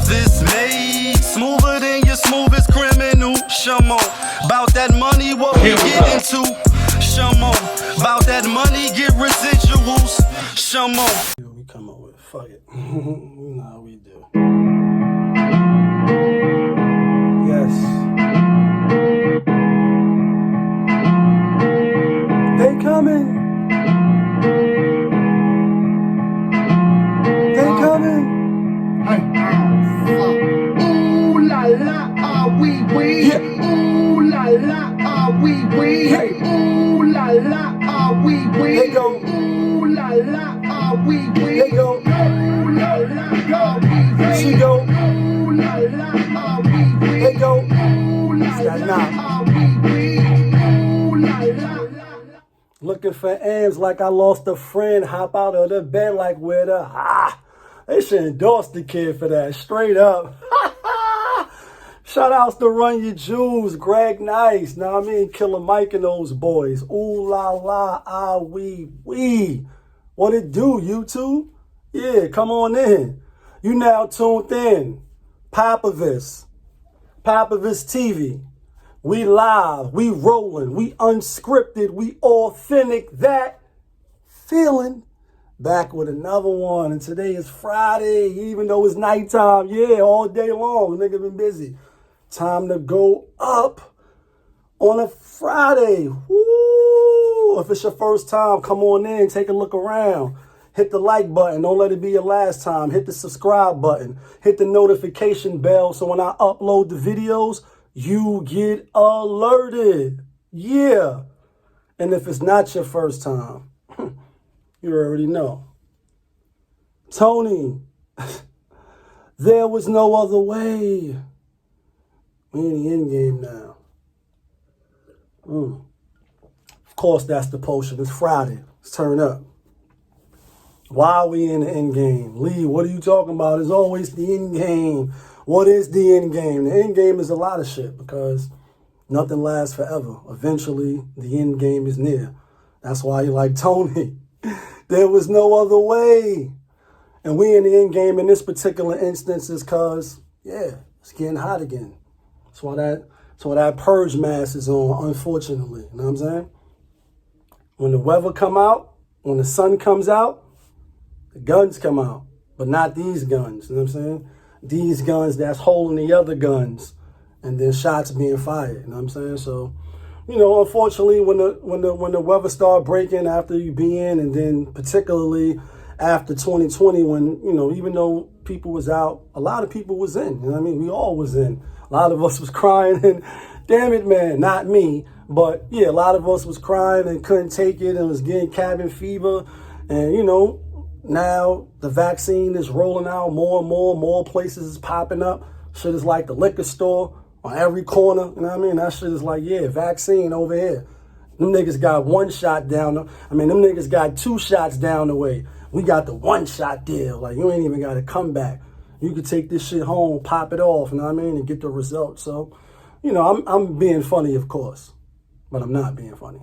this made smoother than your smoothest criminal. Shamo, about that money, what we get into. Shamo, about that money, get residuals. Shamo. We come up with, fuck it. You know how we do. Yes. They coming. They coming. Ooh la la, ah wee wee. Ooh la la, ah wee wee. Ooh la la, ah wee wee. They go. Ooh la la, ah wee wee. They go. Ooh la la, ah wee wee. She go. Ooh la la, ah wee wee. They go. Ooh la la, ah wee wee. Ooh la la. Looking for M's like I lost a friend. Hop out of the bed like where the They should endorse the kid for that. Straight up. Shout outs to Run Your Jewels, Greg Nice, know what I mean? Killer Mike and those boys. Ooh la la, ah wee wee. What it do, YouTube? Yeah, come on in. You now tuned in. Popovich TV. We live, we rolling, we unscripted, we authentic. That feeling. Back with another one. And today is Friday, even though it's nighttime. Yeah, all day long. Nigga been busy. Time to go up on a Friday. Woo! If it's your first time, come on in, take a look around. Hit the like button. Don't let it be your last time. Hit the subscribe button. Hit the notification bell so when I upload the videos, you get alerted. Yeah. And if it's not your first time, you already know. Tony, there was no other way. We in the end game now. Of course, that's the potion. It's Friday. Let's turn up. Why are we in the end game? Lee, what are you talking about? It's always the end game. What is the end game? The end game is a lot of shit because nothing lasts forever. Eventually, the end game is near. That's why you like Tony. There was no other way. And we in the end game in this particular instance is because, yeah, it's getting hot again. That's why that purge mask is on, unfortunately. You know what I'm saying? When the weather come out, when the sun comes out, the guns come out. But not these guns, you know what I'm saying? These guns that's holding the other guns and then shots being fired, you know what I'm saying? So, you know, unfortunately, when the weather started breaking after you be in, and then particularly after 2020, when, you know, even though people was out, a lot of people was in, you know what I mean? We all was in. A lot of us was crying and, damn it, man, not me, but yeah, a lot of us was crying and couldn't take it and was getting cabin fever. And, you know, now the vaccine is rolling out more and more places is popping up. Shit is like the liquor store on every corner, you know what I mean? That shit is like, yeah, vaccine over here. Them niggas got one shot down. Them niggas got 2 shots down the way. We got the 1-shot deal. Like, you ain't even got to come back. You could take this shit home, pop it off, you know what I mean, and get the results. So, you know, I'm being funny, of course, but I'm not being funny.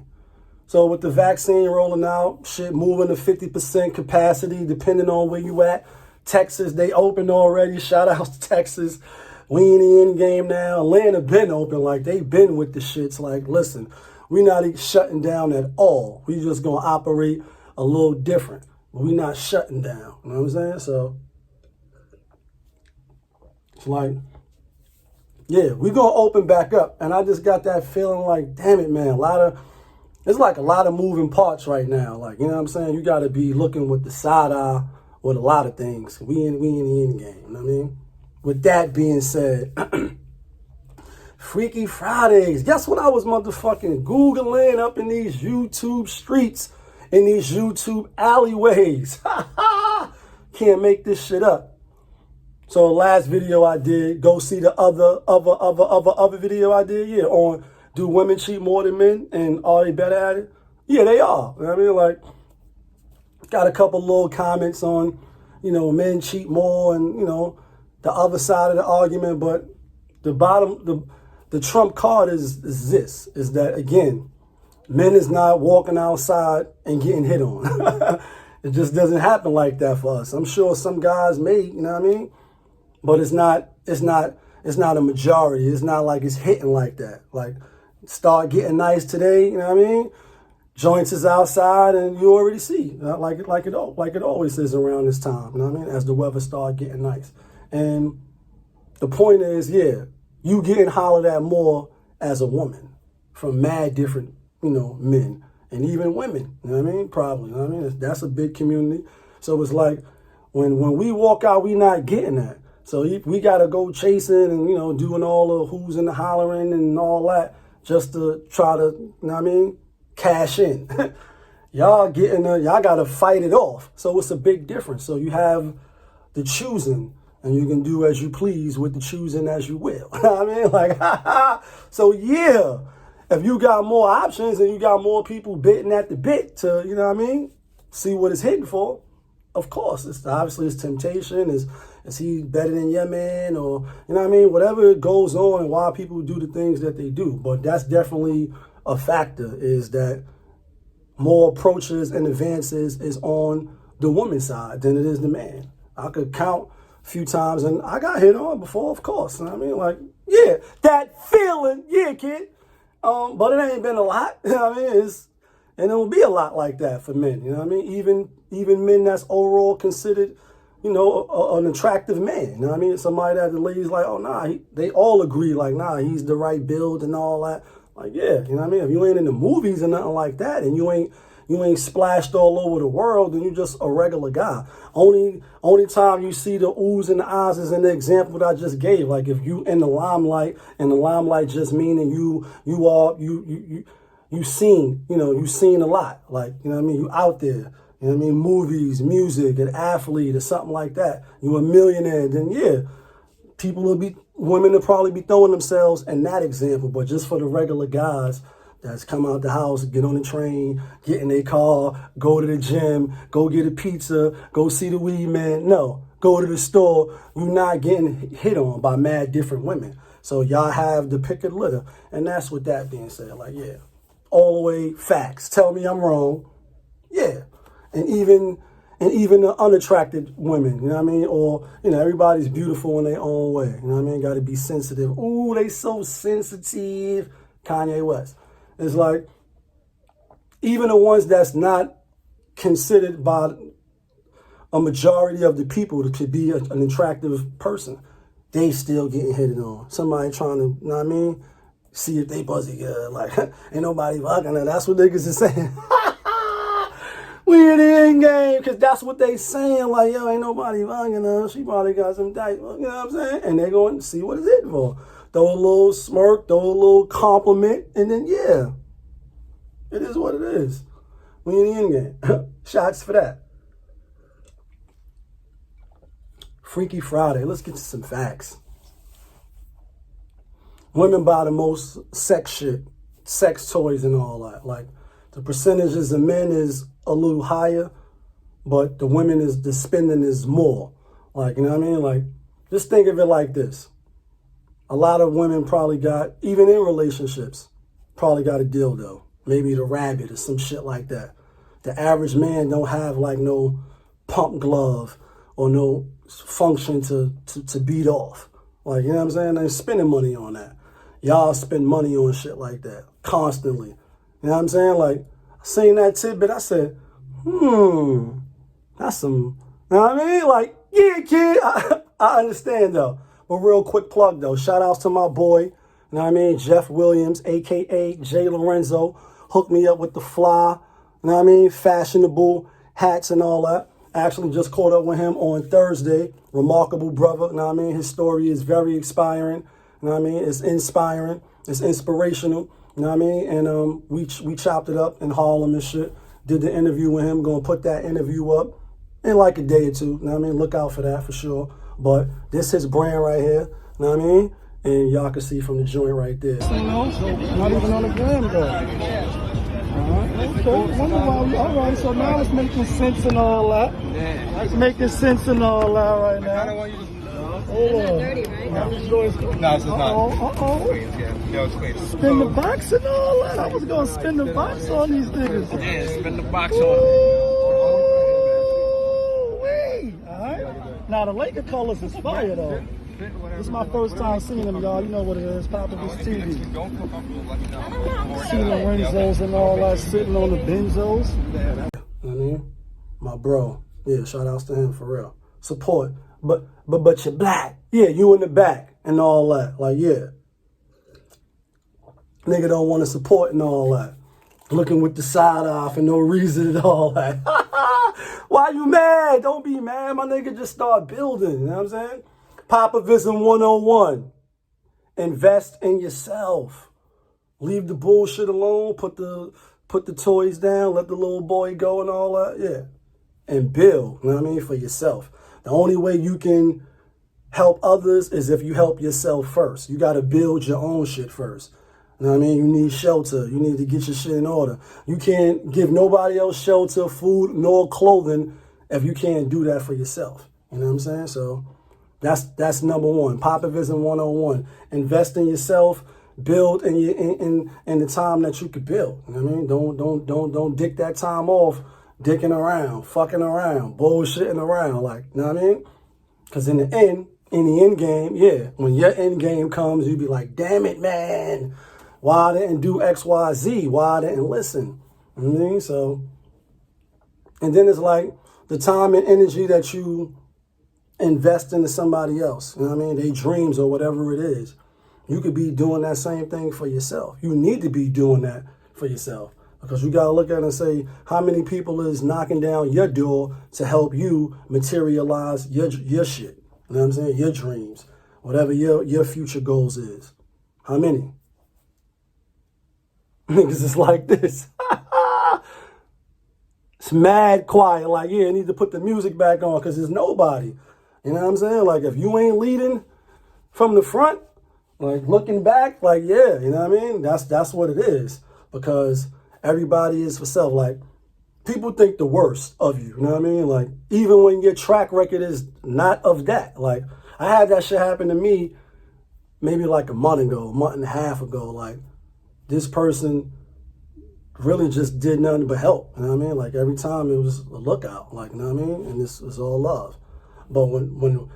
So with the vaccine rolling out, shit moving to 50% capacity, depending on where you at. Texas, they opened already. Shout out to Texas. We in the end game now. Atlanta been open, like they been with the shits. Like, listen, we not shutting down at all. We just gonna operate a little different, but we not shutting down. You know what I'm saying? So it's like, yeah, we gonna open back up. And I just got that feeling like, damn it, man, it's like a lot of moving parts right now. Like, you know what I'm saying? You gotta be looking with the side eye with a lot of things. We in the end game, you know what I mean? With that being said, Freaky Fridays. Guess what I was motherfucking Googling up in these YouTube streets, in these YouTube alleyways? Can't make this shit up. So the last video I did, go see the other video I did, yeah, on do women cheat more than men and are they better at it? Yeah, they are. You know what I mean? Like, got a couple little comments on, you know, men cheat more and, you know, the other side of the argument, but the trump card is that, again, men is not walking outside and getting hit on. It just doesn't happen like that for us. I'm sure some guys may, you know what I mean? but it's not a majority. It's not like it's hitting like that. Like, start getting nice today, you know what I mean? Joints is outside and you already see, like it always is around this time, you know what I mean? As the weather start getting nice. And the point is, yeah, you getting hollered at more as a woman from mad different, men and even women, you know what I mean? Probably, you know what I mean? That's a big community. So it's like when we walk out, we not getting that. So we got to go chasing and, doing all the who's and the hollering and all that just to try to, you know what I mean, cash in. Y'all got to fight it off. So it's a big difference. So you have the choosing and you can do as you please with the choosing as you will. You know what I mean? Like, so yeah, if you got more options and you got more people biting at the bit to, you know what I mean, see what it's hitting for, of course, it's temptation. Is he better than your man? Or, you know what I mean? Whatever goes on and why people do the things that they do. But that's definitely a factor, is that more approaches and advances is on the woman's side than it is the man. I could count a few times, and I got hit on before, of course. You know what I mean? Like, yeah, that feeling, yeah, kid. But it ain't been a lot. You know what I mean? And it will be a lot like that for men. You know what I mean? Even men that's overall considered, an attractive man. You know what I mean? Somebody that the ladies like, oh, nah, they all agree, like, nah, he's the right build and all that. Like, yeah, you know what I mean? If you ain't in the movies or nothing like that, and you ain't splashed all over the world, then you just a regular guy. Only time you see the oohs and the ahs is in the example that I just gave. Like, if you in the limelight, and the limelight just meaning you seen a lot. Like, you know what I mean? You out there. You know what I mean? Movies, music, an athlete or something like that. You a millionaire, then yeah, women will probably be throwing themselves in that example. But just for the regular guys that's come out the house, get on the train, get in their car, go to the gym, go get a pizza, go see the weed man. No, go to the store. You're not getting hit on by mad different women. So y'all have the pick of the litter. And that's with that being said. Like, yeah, all the way facts. Tell me I'm wrong. Yeah. And even the unattracted women, you know what I mean? Or, everybody's beautiful in their own way. You know what I mean? Got to be sensitive. Ooh, they so sensitive. Kanye West. It's like, even the ones that's not considered by a majority of the people to be an attractive person, they still getting hit on. Somebody trying to, you know what I mean? See if they buzzy good. Like, ain't nobody fucking her. That's what niggas is saying. We in the end game, because that's what they saying. Like, yo, ain't nobody fucking her. She probably got some dice. You know what I'm saying? And they going to see what it's hitting for. Throw a little smirk, throw a little compliment, and then, yeah, it is what it is. We in the end game. Shots for that. Freaky Friday. Let's get to some facts. Women buy the most sex shit, sex toys and all that. Like, the percentages of men is a little higher, but the spending is more. Like, you know what I mean? Like, just think of it like this. A lot of women probably got, even in relationships, probably got a dildo. Maybe the rabbit or some shit like that. The average man don't have like no pump glove or no function to beat off. Like, you know what I'm saying? They're spending money on that. Y'all spend money on shit like that constantly. You know what I'm saying? Like, I seen that tidbit. I said, that's some, you know what I mean? Like, yeah, kid, I understand though. But real quick plug though. Shout outs to my boy, you know what I mean? Jeff Williams, a.k.a. JLORENZO. Hooked me up with the fly, you know what I mean? Fashionable hats and all that. I actually just caught up with him on Thursday. Remarkable brother, you know what I mean? His story is very inspiring, you know what I mean? It's inspiring. It's inspirational. You know what I mean? And we chopped it up in Harlem and shit. Did the interview with him. Gonna put that interview up in like a day or two. You know what I mean? Look out for that for sure. But this his brand right here. You know what I mean? And y'all can see from the joint right there. So not even on the gram though. Okay. Wonder why all right, so now it's making sense and all that. It's making sense and all that right now. Hold on. Dirty, right? No, it's not. Spin the box and all that. I was gonna spin the box on these niggas. Yeah, spin the box on them. Alright. Now the Laker colors is fire though. This is my first time seeing them, y'all. You know what it is, Papa Vista TV. See Lorenzo's and all that sitting on the benzos. I mean, my bro. Yeah, shout outs to him for real. Support. But you're black. Yeah, you in the back and all that. Like, yeah. Nigga don't want to support and all that. Looking with the side eye for no reason at all that. Why you mad? Don't be mad. My nigga just start building. You know what I'm saying? Popovism 101. Invest in yourself. Leave the bullshit alone. Put the toys down. Let the little boy go and all that. Yeah. And build. You know what I mean? For yourself. The only way you can help others is if you help yourself first. You got to build your own shit first. You know what I mean? You need shelter. You need to get your shit in order. You can't give nobody else shelter, food, nor clothing if you can't do that for yourself. You know what I'm saying? So that's number one. Popovism 101. Invest in yourself. Build in the time that you could build. You know what I mean? Don't dick that time off dicking around, fucking around, bullshitting around. Like, you know what I mean? Because in the end game, yeah, when your end game comes, you be like, damn it, man. Why I didn't do X, Y, Z? Why I didn't listen? You know what I mean? So, and then it's like the time and energy that you invest into somebody else. You know what I mean? Their dreams or whatever it is. You could be doing that same thing for yourself. You need to be doing that for yourself. Because you got to look at it and say, how many people is knocking down your door to help you materialize your shit? You know what I'm saying? Your dreams. Whatever your future goals is. How many? Niggas is like this. It's mad quiet. Like, yeah, I need to put the music back on because there's nobody. You know what I'm saying? Like, if you ain't leading from the front, like looking back, like, yeah, you know what I mean? That's what it is. Because everybody is for self. Like, people think the worst of you. You know what I mean? Like, even when your track record is not of that. Like, I had that shit happen to me maybe like a month and a half ago. Like, this person really just did nothing but help. You know what I mean? Like, every time it was a lookout. Like, you know what I mean? And this was all love. But when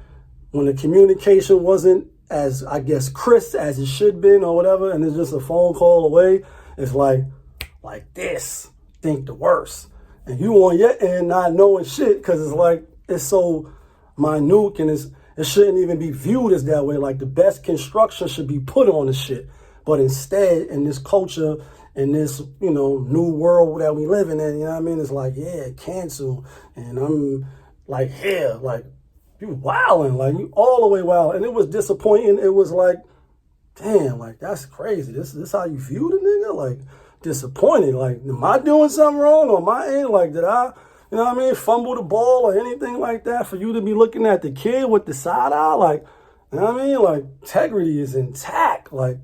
the communication wasn't as, I guess, crisp as it should been or whatever, and it's just a phone call away, it's like this. Think the worst. And you on your end not knowing shit because it's like, it's so minute and it shouldn't even be viewed as that way. Like, the best construction should be put on the shit. But instead, in this culture, in this, you know, new world that we living in, you know what I mean? It's like, yeah, cancel. And I'm like, here, like, you wilding, like, you all the way wild. And it was disappointing. It was like, damn, like, that's crazy. This how you view the nigga? Like, disappointed. Like, am I doing something wrong on my end? Like, did I, you know what I mean, fumble the ball or anything like that for you to be looking at the kid with the side eye? Like, you know what I mean? Like, integrity is intact. Like,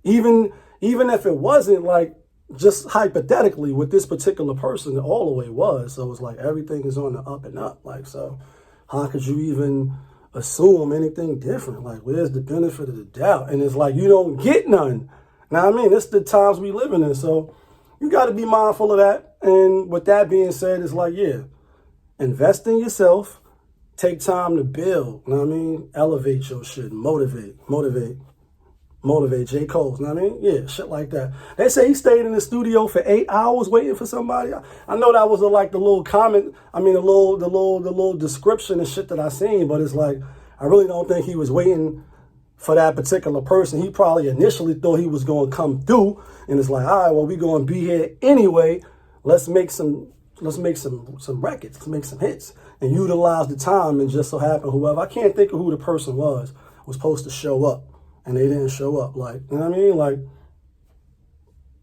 even if it wasn't, like, just hypothetically with this particular person, it all the way was. So it's like everything is on the up and up. Like, so how could you even assume anything different? Like, where's the benefit of the doubt? And it's like, you don't get none. Now, I mean, it's the times we living in. So you got to be mindful of that. And with that being said, it's like, yeah, invest in yourself. Take time to build. You know what I mean? Elevate your shit. Motivate. J. Cole's, you know what I mean? Yeah, shit like that. They say he stayed in the studio for 8 hours waiting for somebody. I know that was like the little comment, I mean, the little description and shit that I seen, but it's like, I really don't think he was waiting for that particular person. He probably initially thought he was going to come through, and it's like, all right, well, we going to be here anyway. Let's make some records, let's make some hits, and utilize the time. And just so happened, whoever, I can't think of who the person was supposed to show up. And they didn't show up. Like, you know what I mean? Like,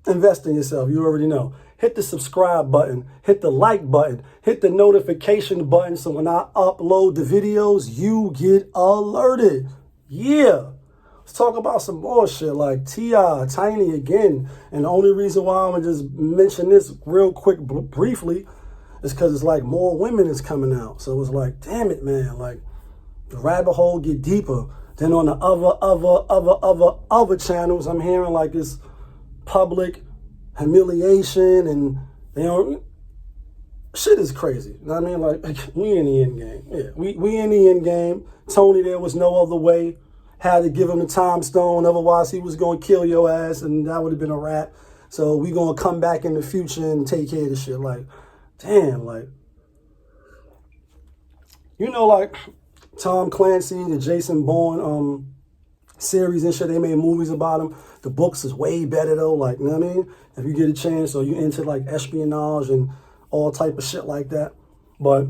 invest in yourself. You already know. Hit the subscribe button. Hit the like button. Hit the notification button so when I upload the videos, you get alerted. Yeah. Let's talk about some more shit like TI&TINY again. And the only reason why I'm going to just mention this real quick, briefly, is because it's like more women is coming out. So it's like, damn it, man. Like, the rabbit hole get deeper. Then on the other channels, I'm hearing like it's public humiliation and, you know, shit is crazy. You know what I mean? Like we in the end game. Yeah, we in the end game. Tony, there was no other way. Had to give him the time stone, otherwise he was gonna kill your ass, and that would have been a wrap. So we gonna come back in the future and take care of this shit. Like, damn, like, you know, like Tom Clancy, the Jason Bourne series and shit, they made movies about him. The books is way better though, like, you know what I mean? If you get a chance, or you into like espionage and all type of shit like that. But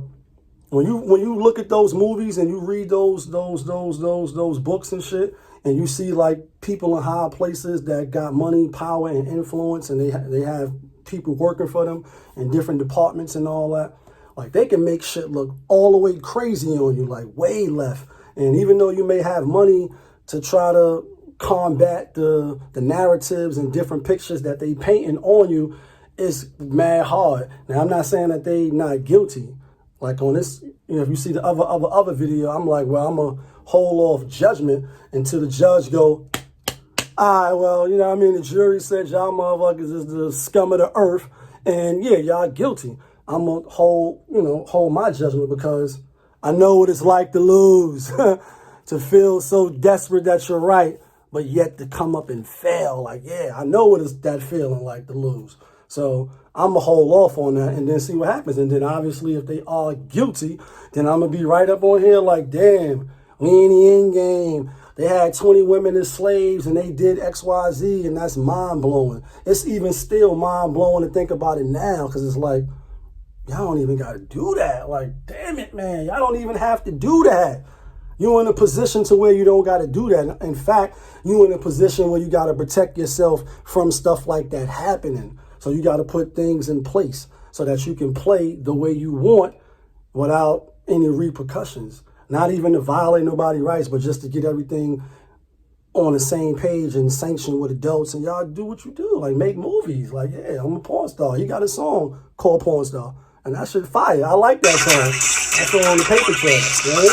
when you look at those movies and you read those books and shit, and you see like people in high places that got money, power, and influence, and they have people working for them in different departments and all that, like they can make shit look all the way crazy on you, like way left. And even though you may have money to try to combat the narratives and different pictures that they painting on you, it's mad hard. Now, I'm not saying that they not guilty. Like on this, you know, if you see the other video, I'm like, well, I'm going to hold off judgment until the judge go, all right, well, you know what I mean? The jury said y'all motherfuckers is the scum of the earth, and yeah, y'all guilty. I'm going to hold my judgment, because I know what it's like to lose, to feel so desperate that you're right, but yet to come up and fail. Like, yeah, I know what it's that feeling like to lose. So I'm going to hold off on that and then see what happens. And then obviously if they are guilty, then I'm going to be right up on here like, damn, we in the end game. They had 20 women as slaves and they did X, Y, Z, and that's mind-blowing. It's even still mind-blowing to think about it now, because it's like, y'all don't even got to do that. Like, damn it, man. Y'all don't even have to do that. You're in a position to where you don't got to do that. In fact, you're in a position where you got to protect yourself from stuff like that happening. So you got to put things in place so that you can play the way you want without any repercussions. Not even to violate nobody's rights, but just to get everything on the same page and sanction with adults. And y'all do what you do, like make movies. Like, yeah, I'm a porn star. He got a song called Porn Star. And that shit fire. I like that song. That's on the paper trail. You know?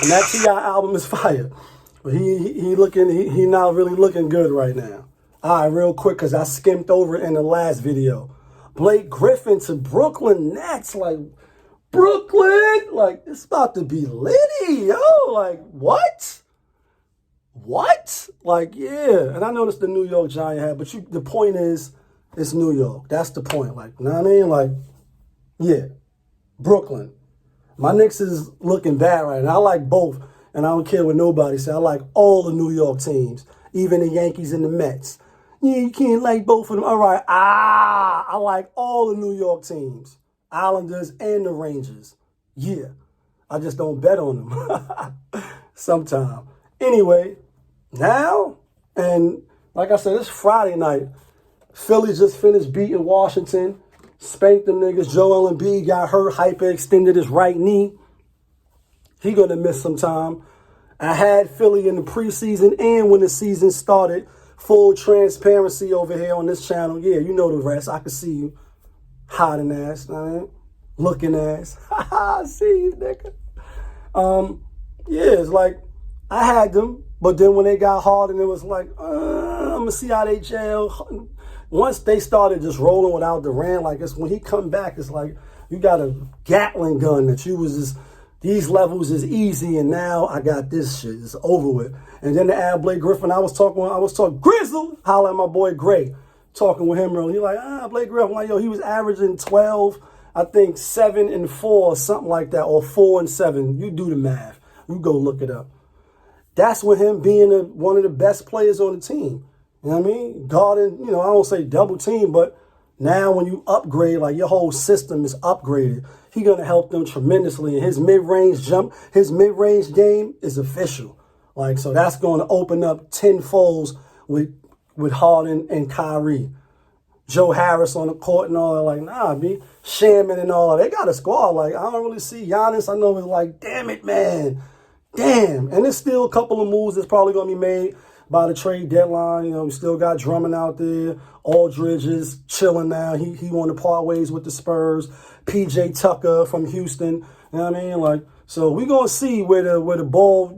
And that TI album is fire. But he not really looking good right now. All right, real quick, because I skimmed over it in the last video. Blake Griffin to Brooklyn-Nets. Like, Brooklyn? Like, it's about to be litty, yo. Like, what? What? Like, yeah. And I noticed the New York Giant hat, but the point is, it's New York. That's the point. Like, you know what I mean? Like, yeah. Brooklyn. My Knicks is looking bad right now. I like both, and I don't care what nobody say. I like all the New York teams, even the Yankees and the Mets. Yeah, you can't like both of them. All right. I like all the New York teams, Islanders and the Rangers. Yeah. I just don't bet on them sometime. Anyway, now, and like I said, it's Friday night. Philly just finished beating Washington. Spanked them niggas. Joel Embiid got hurt, hyperextended his right knee. He gonna miss some time. I had Philly in the preseason and when the season started. Full transparency over here on this channel. Yeah, you know the rest. I can see you. Hiding ass, you know what I mean? Looking ass. I see you, nigga. Yeah, it's like, I had them, but then when they got hard and it was like, I'm gonna see how they gel. Once they started just rolling without Durant, like it's when he come back, it's like you got a Gatling gun that you was just, these levels is easy, and now I got this shit. It's over with. And then to add Blake Griffin, I was talking Grizzle, holla at my boy Gray, talking with him earlier. He's like, Blake Griffin. I'm like, yo, he was averaging 12, I think 7 and 4 or something like that, or 4 and 7. You do the math. You go look it up. That's with him being one of the best players on the team. You know what I mean? Guarding, I don't say double team, but now when you upgrade, like your whole system is upgraded, he's going to help them tremendously. And his mid-range game is official. Like, so that's going to open up 10 folds with Harden and Kyrie. Joe Harris on the court and all that. Like, nah, be Shaman and all that. They got a squad. Like, I don't really see Giannis. I know it's like, damn it, man. Damn. And there's still a couple of moves that's probably going to be made by the trade deadline. We still got Drummond out there. Aldridge is chilling now. He want to part ways with the Spurs. PJ Tucker from Houston. You know what I mean? Like, so we're going to see where the ball,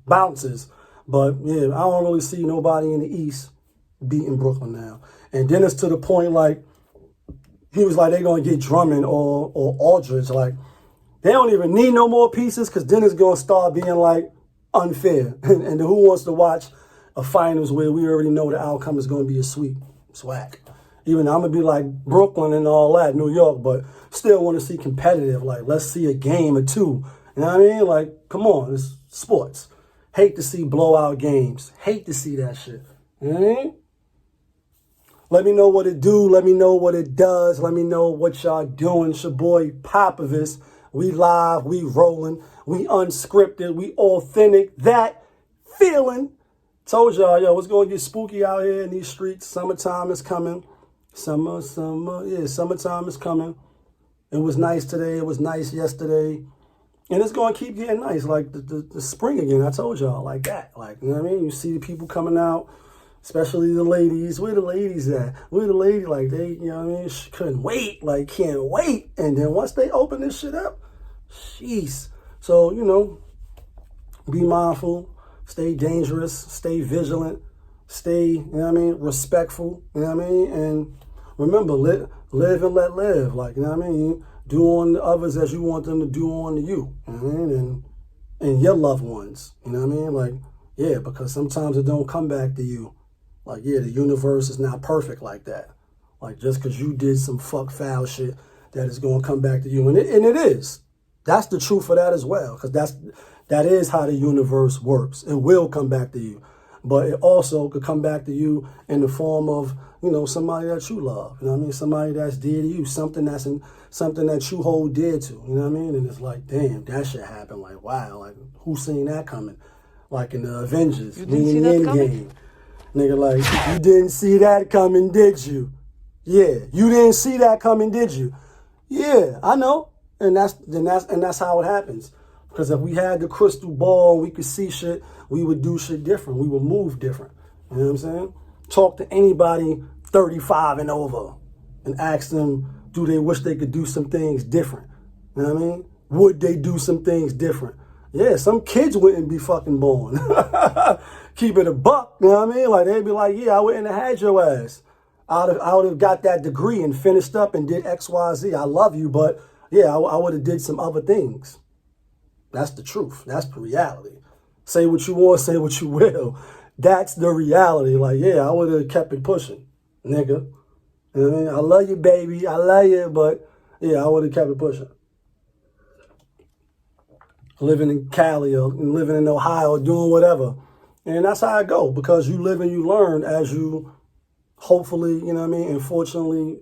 bounces. But, yeah, I don't really see nobody in the East beating Brooklyn now. And then it's to the point, like, he was like, they're going to get Drummond or Aldridge. Like, they don't even need no more pieces because then it's going to start being, like, unfair. And who wants to watch a finals where we already know the outcome is going to be a sweep? Swag. Even I'm going to be like Brooklyn and all that, New York, but still want to see competitive. Like, let's see a game or two. You know what I mean? Like, come on, it's sports. Hate to see blowout games. Hate to see that shit. You know what I mean? Let me know what it do. Let me know what it does. Let me know what y'all doing. It's your boy Popovich. We live. We rolling. We unscripted. We authentic. That feeling. Told y'all, yo, it's going to get spooky out here in these streets. Summertime is coming. Summertime is coming. It was nice today. It was nice yesterday. And it's going to keep getting nice, like the spring again. I told y'all, like that. Like, you know what I mean? You see the people coming out, especially the ladies. Where the ladies at? Where the lady? Like, they, you know what I mean? She couldn't wait. Like, can't wait. And then once they open this shit up, jeez. So, you know, be mindful. Stay dangerous. Stay vigilant. Stay, you know what I mean, respectful. You know what I mean? And remember, live and let live. Like, you know what I mean? Do on the others as you want them to do on to you. You know what I mean? And your loved ones. You know what I mean? Like, yeah, because sometimes it don't come back to you. Like, yeah, the universe is not perfect like that. Like, just because you did some fuck foul shit, that is going to come back to you. And it is. That's the truth of that as well. Because that is how the universe works. It will come back to you. But it also could come back to you in the form of, you know, somebody that you love. You know what I mean? Somebody that's dear to you. Something that you hold dear to. You know what I mean? And it's like, damn, that shit happened. Like, wow. Like, who seen that coming? Like in the Avengers. You didn't see that coming? Nigga, like, you didn't see that coming, did you? Yeah. You didn't see that coming, did you? Yeah, I know. And that's how it happens. Because if we had the crystal ball, we could see shit, we would do shit different. We would move different. You know what I'm saying? Talk to anybody 35 and over and ask them, do they wish they could do some things different? You know what I mean? Would they do some things different? Yeah, some kids wouldn't be fucking born. Keep it a buck, you know what I mean? Like, they'd be like, yeah, I wouldn't have had your ass. I would have got that degree and finished up and did X, Y, Z. I love you, but yeah, I would have did some other things. That's the truth. That's the reality. Say what you want, say what you will. That's the reality. Like, yeah, I would have kept it pushing, nigga. You know what I mean? I love you, baby. I love you, but yeah, I would have kept it pushing. Living in Cali or living in Ohio, doing whatever. And that's how I go, because you live and you learn as you hopefully, you know what I mean, and fortunately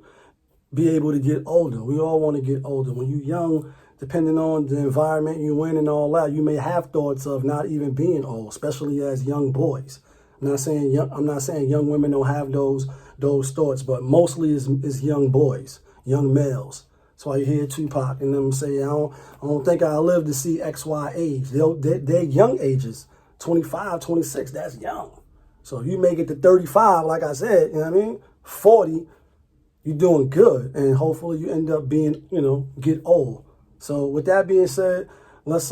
be able to get older. We all want to get older. When you're young, depending on the environment you're in and all that, you may have thoughts of not even being old, especially as young boys. I'm not saying young women don't have those thoughts, but mostly is young boys, young males. That's why you hear Tupac and them say, I don't think I'll live to see X, Y age. They're young ages, 25, 26, that's young. So if you make it to 35, like I said, you know what I mean, 40, you're doing good. And hopefully you end up being, you know, get old. So with that being said, let's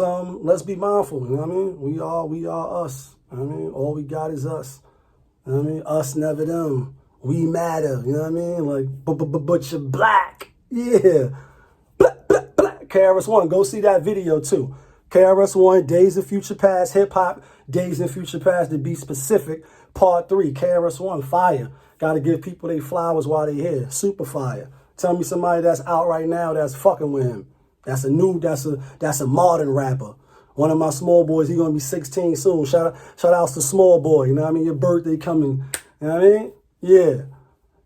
be mindful, you know what I mean? We are us. You know what I mean? All we got is us. You know what I mean? Us, never them. We matter, you know what I mean? Like, but you're black. Yeah. Black. KRS-One, go see that video too. KRS-One, Days of Future Past, Hip Hop, Days in Future Past, to be specific, Part 3, KRS-One, fire. Got to give people their flowers while they're here. Super fire. Tell me somebody that's out right now that's fucking with him. That's a modern rapper. One of my small boys, he gonna be 16 soon. Shout outs to small boy, you know what I mean? Your birthday coming, you know what I mean? Yeah.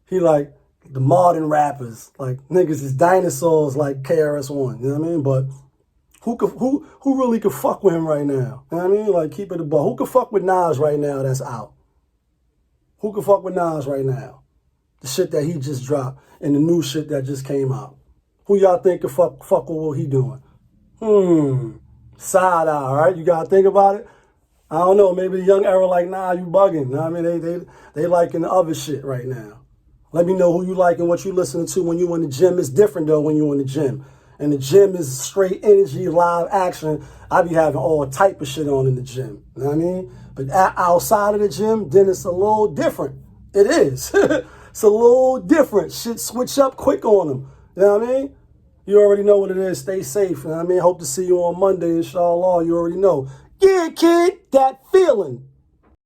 He like the modern rappers, like niggas is dinosaurs like KRS-One, you know what I mean? But who really could fuck with him right now? You know what I mean? Like, keep it a buck. Who could fuck with Nas right now that's out? Who could fuck with Nas right now? The shit that he just dropped and the new shit that just came out. Who y'all think could fuck with what he doing? Side eye, all right? You got to think about it. I don't know. Maybe the young era like, nah, you bugging. Know what I mean? They liking the other shit right now. Let me know who you like and what you listening to when you in the gym. It's different, though, when you in the gym. And the gym is straight energy, live action. I be having all type of shit on in the gym. You know what I mean? But outside of the gym, then it's a little different. It is. It's a little different. Shit switch up quick on them. You know what I mean? You already know what it is. Stay safe. You know what I mean? Hope to see you on Monday, inshallah. You already know. Yeah, kid, that feeling.